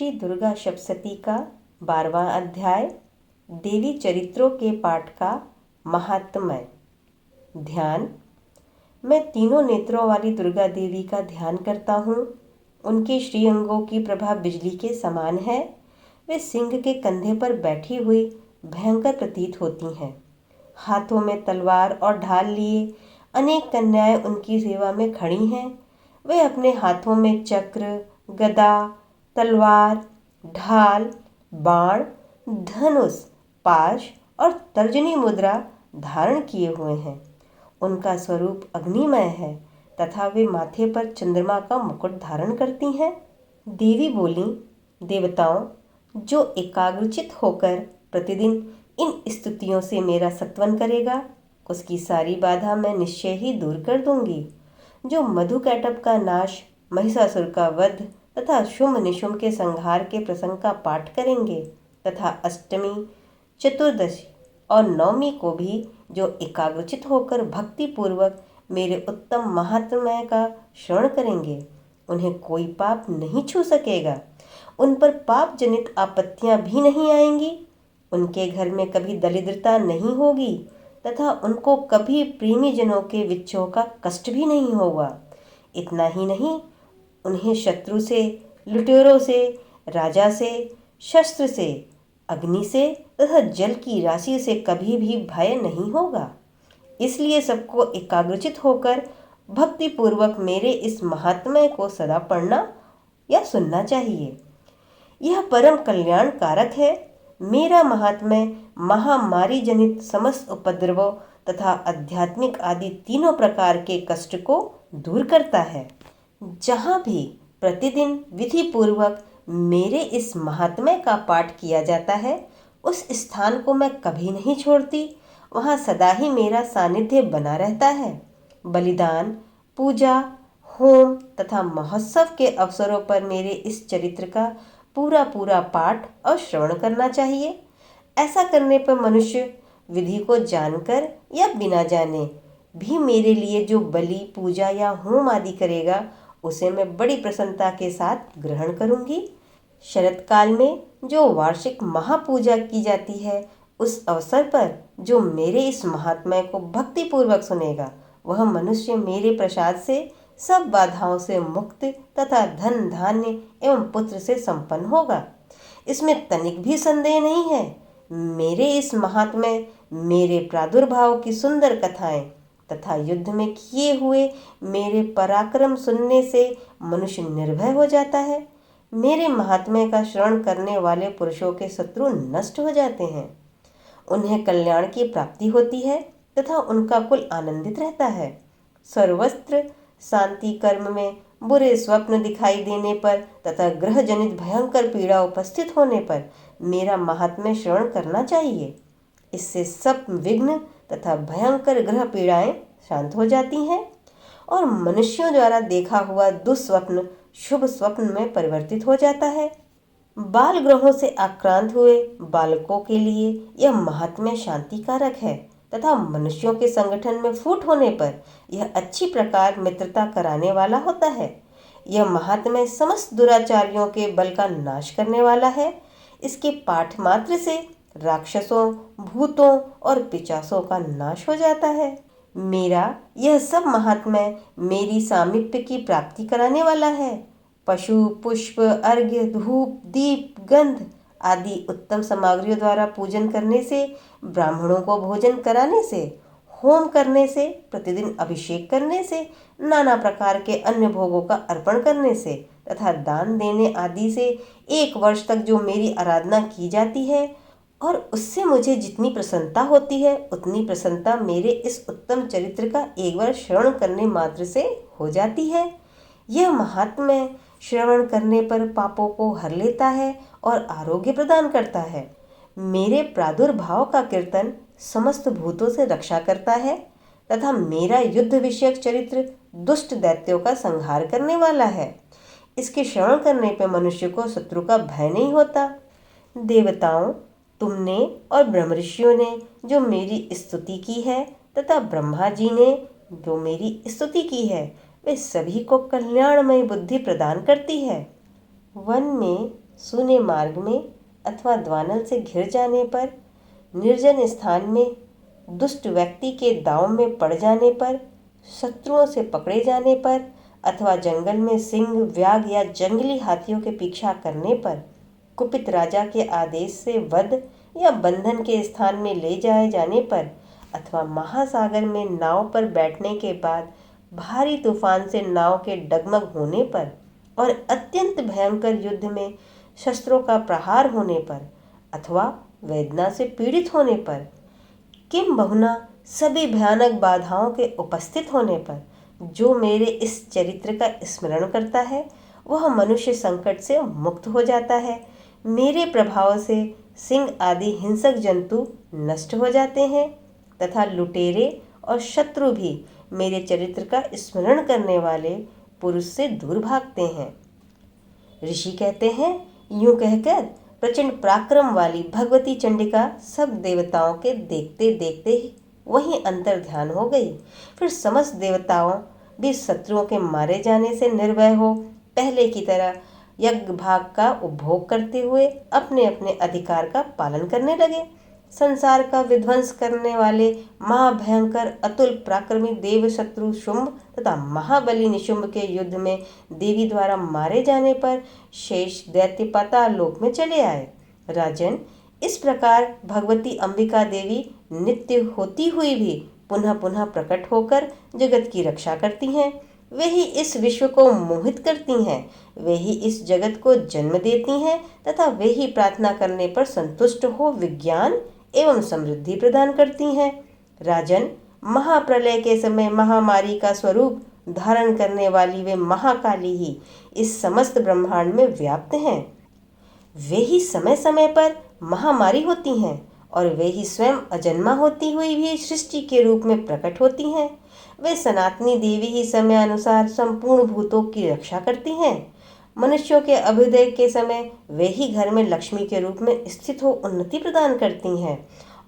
श्री दुर्गा सप्तशती का 12वां अध्याय देवी चरित्रों के पाठ का महात्म्य। ध्यान। मैं तीनों नेत्रों वाली दुर्गा देवी का ध्यान करता हूँ। उनके श्रीअंगों की प्रभा बिजली के समान है। वे सिंह के कंधे पर बैठी हुई भयंकर प्रतीत होती हैं। हाथों में तलवार और ढाल लिए अनेक कन्याएं उनकी सेवा में खड़ी हैं। वे अपने हाथों में चक्र, गदा, तलवार, ढाल, बाण, धनुष, पाश और तर्जनी मुद्रा धारण किए हुए हैं। उनका स्वरूप अग्निमय है तथा वे माथे पर चंद्रमा का मुकुट धारण करती हैं। देवी बोली, देवताओं, जो एकाग्रचित होकर प्रतिदिन इन स्तुतियों से मेरा सत्वन करेगा, उसकी सारी बाधा मैं निश्चय ही दूर कर दूंगी। जो मधुकैटभ का नाश, महिषासुर का वध तथा शुंभ निशुंभ के संहार के प्रसंग का पाठ करेंगे तथा अष्टमी, चतुर्दशी और नवमी को भी जो एकाग्रचित होकर भक्ति पूर्वक मेरे उत्तम महात्म्य का श्रवण करेंगे, उन्हें कोई पाप नहीं छू सकेगा। उन पर पाप जनित आपत्तियां भी नहीं आएंगी। उनके घर में कभी दरिद्रता नहीं होगी तथा उनको कभी प्रेमी जनों के विच्छोह का कष्ट भी नहीं होगा। इतना ही नहीं, उन्हें शत्रु से, लुटेरों से, राजा से, शस्त्र से, अग्नि से तथा जल की राशि से कभी भी भय नहीं होगा। इसलिए सबको एकाग्रचित होकर भक्ति पूर्वक मेरे इस महात्म्य को सदा पढ़ना या सुनना चाहिए। यह परम कल्याण कारक है। मेरा महात्म्य महामारी जनित समस्त उपद्रवों तथा आध्यात्मिक आदि तीनों प्रकार के कष्ट को दूर करता है। जहाँ भी प्रतिदिन विधि पूर्वक मेरे इस महात्म्य का पाठ किया जाता है, उस स्थान को मैं कभी नहीं छोड़ती। वहाँ सदा ही मेरा सानिध्य बना रहता है। बलिदान, पूजा, होम तथा महोत्सव के अवसरों पर मेरे इस चरित्र का पूरा पूरा पाठ और श्रवण करना चाहिए। ऐसा करने पर मनुष्य विधि को जानकर या बिना जाने भी मेरे लिए जो बलि, पूजा या होम आदि करेगा, उसे मैं बड़ी प्रसन्नता के साथ ग्रहण करूंगी। शरत काल में जो वार्षिक महापूजा की जाती है, उस अवसर पर जो मेरे इस महात्म्य को भक्ति पूर्वक सुनेगा, वह मनुष्य मेरे प्रसाद से सब बाधाओं से मुक्त तथा धन, धान्य एवं पुत्र से संपन्न होगा। इसमें तनिक भी संदेह नहीं है। मेरे इस महात्म्य, मेरे प्रादुर्भाव की सुंदर कथाएं तथा युद्ध में किए हुए मेरे पराक्रम सुनने से मनुष्य निर्भय हो जाता है। मेरे महात्म्य का श्रवण करने वाले पुरुषों के शत्रु नष्ट हो जाते हैं। उन्हें कल्याण की प्राप्ति होती है तथा उनका कुल आनंदित रहता है। सर्वत्र शांति कर्म में बुरे स्वप्न दिखाई देने पर तथा ग्रह जनित भयंकर पीड़ा उपस्थित होने पर मेरा महात्म्य श्रवण करना चाहिए। इससे सब विघ्न तथा भयंकर ग्रह पीड़ाएं शांत हो जाती हैं और मनुष्यों द्वारा देखा हुआ दुस्वप्न शुभ स्वप्न में परिवर्तित हो जाता है। बाल ग्रहों से आक्रांत हुए बालकों के लिए यह महात्म्य शांतिकारक है तथा मनुष्यों के संगठन में फूट होने पर यह अच्छी प्रकार मित्रता कराने वाला होता है। यह महात्म्य समस्त दुराचारियों के बल का नाश करने वाला है। इसके पाठ मात्र से राक्षसों, भूतों और पिशाचों का नाश हो जाता है। मेरा यह सब महात्म्य मेरी सामीप्य की प्राप्ति कराने वाला है। पशु, पुष्प, अर्घ्य, धूप, दीप, गंध आदि उत्तम सामग्रियों द्वारा पूजन करने से, ब्राह्मणों को भोजन कराने से, होम करने से, प्रतिदिन अभिषेक करने से, नाना प्रकार के अन्य भोगों का अर्पण करने से तथा दान देने आदि से 1 वर्ष तक जो मेरी आराधना की जाती है और उससे मुझे जितनी प्रसन्नता होती है, उतनी प्रसन्नता मेरे इस उत्तम चरित्र का एक बार श्रवण करने मात्र से हो जाती है। यह महात्म्य श्रवण करने पर पापों को हर लेता है और आरोग्य प्रदान करता है। मेरे प्रादुर्भाव का कीर्तन समस्त भूतों से रक्षा करता है तथा मेरा युद्ध विषयक चरित्र दुष्ट दैत्यों का संहार करने वाला है। इसके श्रवण करने पर मनुष्य को शत्रु का भय नहीं होता। देवताओं, तुमने और ब्रह्म ऋषियों ने जो मेरी स्तुति की है तथा ब्रह्मा जी ने जो मेरी स्तुति की है, वे सभी को कल्याणमय बुद्धि प्रदान करती है। वन में सूने मार्ग में अथवा द्वानल से घिर जाने पर, निर्जन स्थान में दुष्ट व्यक्ति के दांव में पड़ जाने पर, शत्रुओं से पकड़े जाने पर अथवा जंगल में सिंह, व्याघ या जंगली हाथियों के पीछा करने पर, कुपित राजा के आदेश से वध या बंधन के स्थान में ले जाए जाने पर, अथवा महासागर में नाव पर बैठने के बाद भारी तूफान से नाव के डगमग होने पर और अत्यंत भयंकर युद्ध में शस्त्रों का प्रहार होने पर अथवा वेदना से पीड़ित होने पर, किम बहुना सभी भयानक बाधाओं के उपस्थित होने पर जो मेरे इस चरित्र का स्मरण करता है वह मनुष्य संकट से मुक्त हो जाता है। मेरे प्रभाव से सिंह आदि हिंसक जंतु नष्ट हो जाते हैं तथा लुटेरे और शत्रु भी मेरे चरित्र का स्मरण करने वाले पुरुष से दूर भागते हैं। ऋषि कहते हैं, यूं कहकर प्रचंड पराक्रम वाली भगवती चंडिका सब देवताओं के देखते देखते ही वहीं अंतर ध्यान हो गई। फिर समस्त देवताओं भी शत्रुओं के मारे जाने से निर्भय हो पहले की तरह यज्ञ भाग का उपभोग करते हुए अपने अपने अधिकार का पालन करने लगे। संसार का विध्वंस करने वाले महाभयंकर अतुल पराक्रमी देव शत्रु शुंभ तथा महाबली निशुंभ के युद्ध में देवी द्वारा मारे जाने पर शेष दैत्य पाताल लोक में चले आए। राजन, इस प्रकार भगवती अंबिका देवी नित्य होती हुई भी पुनः पुनः प्रकट होकर जगत की रक्षा करती हैं। वे ही इस विश्व को मोहित करती हैं, वे ही इस जगत को जन्म देती हैं तथा वे ही प्रार्थना करने पर संतुष्ट हो विज्ञान एवं समृद्धि प्रदान करती हैं। राजन, महाप्रलय के समय महामारी का स्वरूप धारण करने वाली वे महाकाली ही इस समस्त ब्रह्मांड में व्याप्त हैं। वे ही समय समय पर महामारी होती हैं और वे ही स्वयं अजन्मा होती हुई भी सृष्टि के रूप में प्रकट होती हैं। वे सनातनी देवी ही समय अनुसार संपूर्ण भूतों की रक्षा करती हैं। मनुष्यों के अभ्युदय के समय वे ही घर में लक्ष्मी के रूप में स्थित हो उन्नति प्रदान करती हैं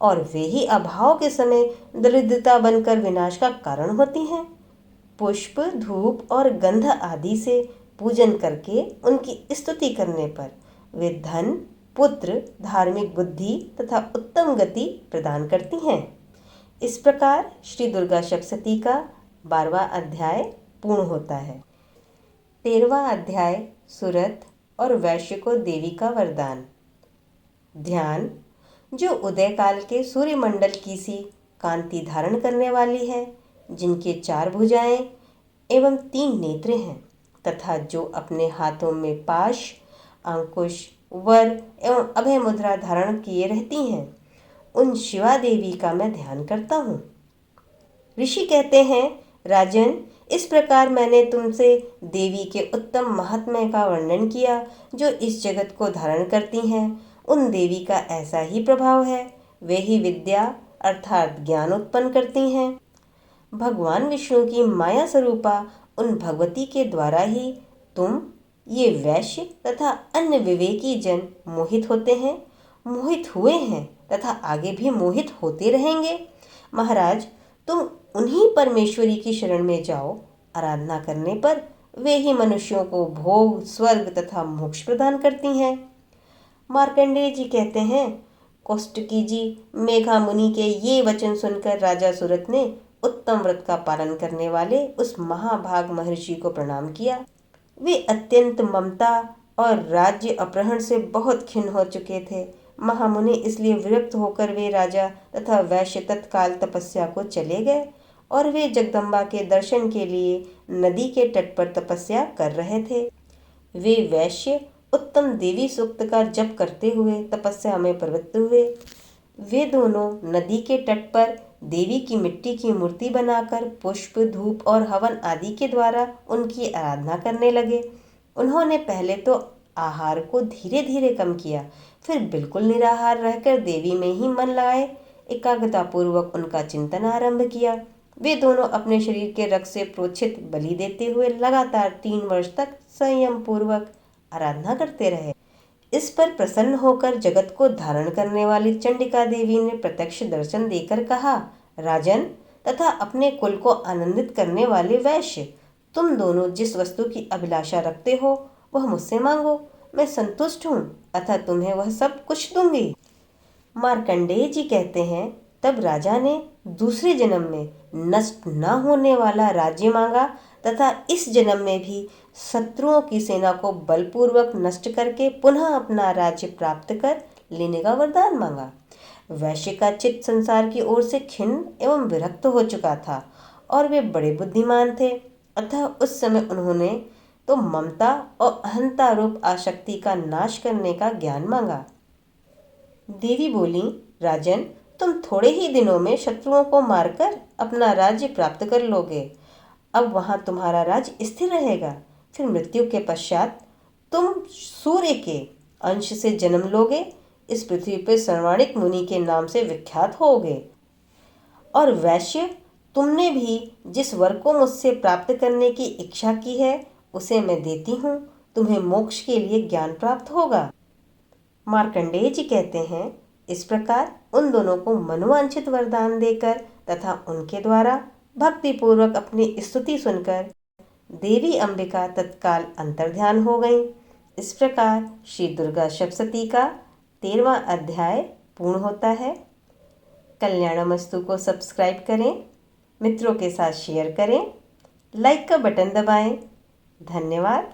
और वे ही अभाव के समय दरिद्रता बनकर विनाश का कारण होती हैं। पुष्प, धूप और गंध आदि से पूजन करके उनकी स्तुति करने पर वे धन, पुत्र, धार्मिक बुद्धि तथा उत्तम गति प्रदान करती हैं। इस प्रकार श्री दुर्गा सप्तशती का 12वां अध्याय पूर्ण होता है। 13वां अध्याय सुरत और वैश्य को देवी का वरदान। ध्यान, जो उदय काल के सूर्यमंडल की सी कांति धारण करने वाली है, जिनके 4 भुजाएं एवं 3 नेत्र हैं तथा जो अपने हाथों में पाश, अंकुश, वर एवं अभय मुद्रा धारण किए रहती हैं, उन शिवा देवी का मैं ध्यान करता हूँ। ऋषि कहते हैं, राजन, इस प्रकार मैंने तुमसे देवी के उत्तम महात्म्य का वर्णन किया जो इस जगत को धारण करती हैं। उन देवी का ऐसा ही प्रभाव है, वे ही विद्या अर्थात ज्ञान उत्पन्न करती हैं। भगवान विष्णु की माया स्वरूपा उन भगवती के द्वारा ही तुम ये वैश्य तथा अन्य विवेकी जन मोहित होते हैं, मोहित हुए हैं तथा आगे भी मोहित होते रहेंगे। महाराज, तुम उन्हीं परमेश्वरी की शरण में जाओ। आराधना करने पर वे ही मनुष्यों को भोग, स्वर्ग तथा मोक्ष प्रदान करती हैं। मार्कंडेय जी कहते हैं, कौष्टकी जी मेघा मुनि के ये वचन सुनकर राजा सुरत ने उत्तम व्रत का पालन करने वाले उस महाभाग महर्षि को प्रणाम किया। वे अत्यंत ममता और राज्य अपहरण से बहुत खिन्न हो चुके थे। महामुनि इसलिए विरक्त होकर वे राजा तथा वैश्य तत्काल तपस्या को चले गए और वे जगदम्बा के दर्शन के लिए नदी के तट पर तपस्या कर रहे थे। वे वैश्य उत्तम देवी सूक्त का जप करते हुए तपस्या में प्रवृत्त हुए। वे दोनों नदी के तट पर देवी की मिट्टी की मूर्ति बनाकर पुष्प, धूप और हवन आदि के द्वारा उनकी आराधना करने लगे। उन्होंने पहले तो आहार को धीरे धीरे कम किया, फिर बिल्कुल निराहार रहकर देवी में ही मन लगाए एकाग्रता पूर्वक उनका चिंतन आरंभ किया। वे दोनों अपने शरीर के रक्त से प्रोक्षित बलि देते हुए लगातार 3 वर्ष तक संयम पूर्वक आराधना करते रहे। इस पर प्रसन्न होकर जगत को धारण करने वाली चंडिका देवी ने प्रत्यक्ष दर्शन देकर कहा, राजन तथा अपने कुल को आनंदित करने वाले वैश्य, तुम दोनों जिस वस्तु की अभिलाषा रखते हो वह मुझसे मांगो, मैं संतुष्ट हूँ, अतः तुम्हें वह सब कुछ दूंगी। मार्कंडेय जी कहते हैं, तब राजा ने दूसरे जन्म में नष्ट न होने वाला राज्य मांगा तथा इस जन्म में भी शत्रुओं की सेना को बलपूर्वक नष्ट करके पुनः अपना राज्य प्राप्त कर लेने का वरदान मांगा। वैश्य का चित्त संसार की ओर से खिन्न एवं विरक्त हो चुका था और वे बड़े बुद्धिमान थे, अतः उस समय उन्होंने तो ममता और अहंता रूप आसक्ति का नाश करने का ज्ञान मांगा। देवी बोली, राजन, तुम थोड़े ही दिनों में शत्रुओं को मारकर अपना राज्य प्राप्त कर लोगे। अब वहां तुम्हारा राज्य स्थिर रहेगा। फिर मृत्यु के पश्चात तुम सूर्य के अंश से जन्म लोगे, इस पृथ्वी पर सर्वाणिक मुनि के नाम से विख्यात होगे। और वैश्य, तुमने भी जिस वर को मुझसे प्राप्त करने की इच्छा की है उसे मैं देती हूँ, तुम्हें मोक्ष के लिए ज्ञान प्राप्त होगा। मार्कंडेय जी कहते हैं, इस प्रकार उन दोनों को मनोवांछित वरदान देकर तथा उनके द्वारा भक्तिपूर्वक अपनी स्तुति सुनकर देवी अंबिका तत्काल अंतर्ध्यान हो गईं। इस प्रकार श्री दुर्गा सप्तशती का 13वां अध्याय पूर्ण होता है। कल्याणमस्तु को सब्सक्राइब करें, मित्रों के साथ शेयर करें, लाइक का बटन दबाएं। धन्यवाद।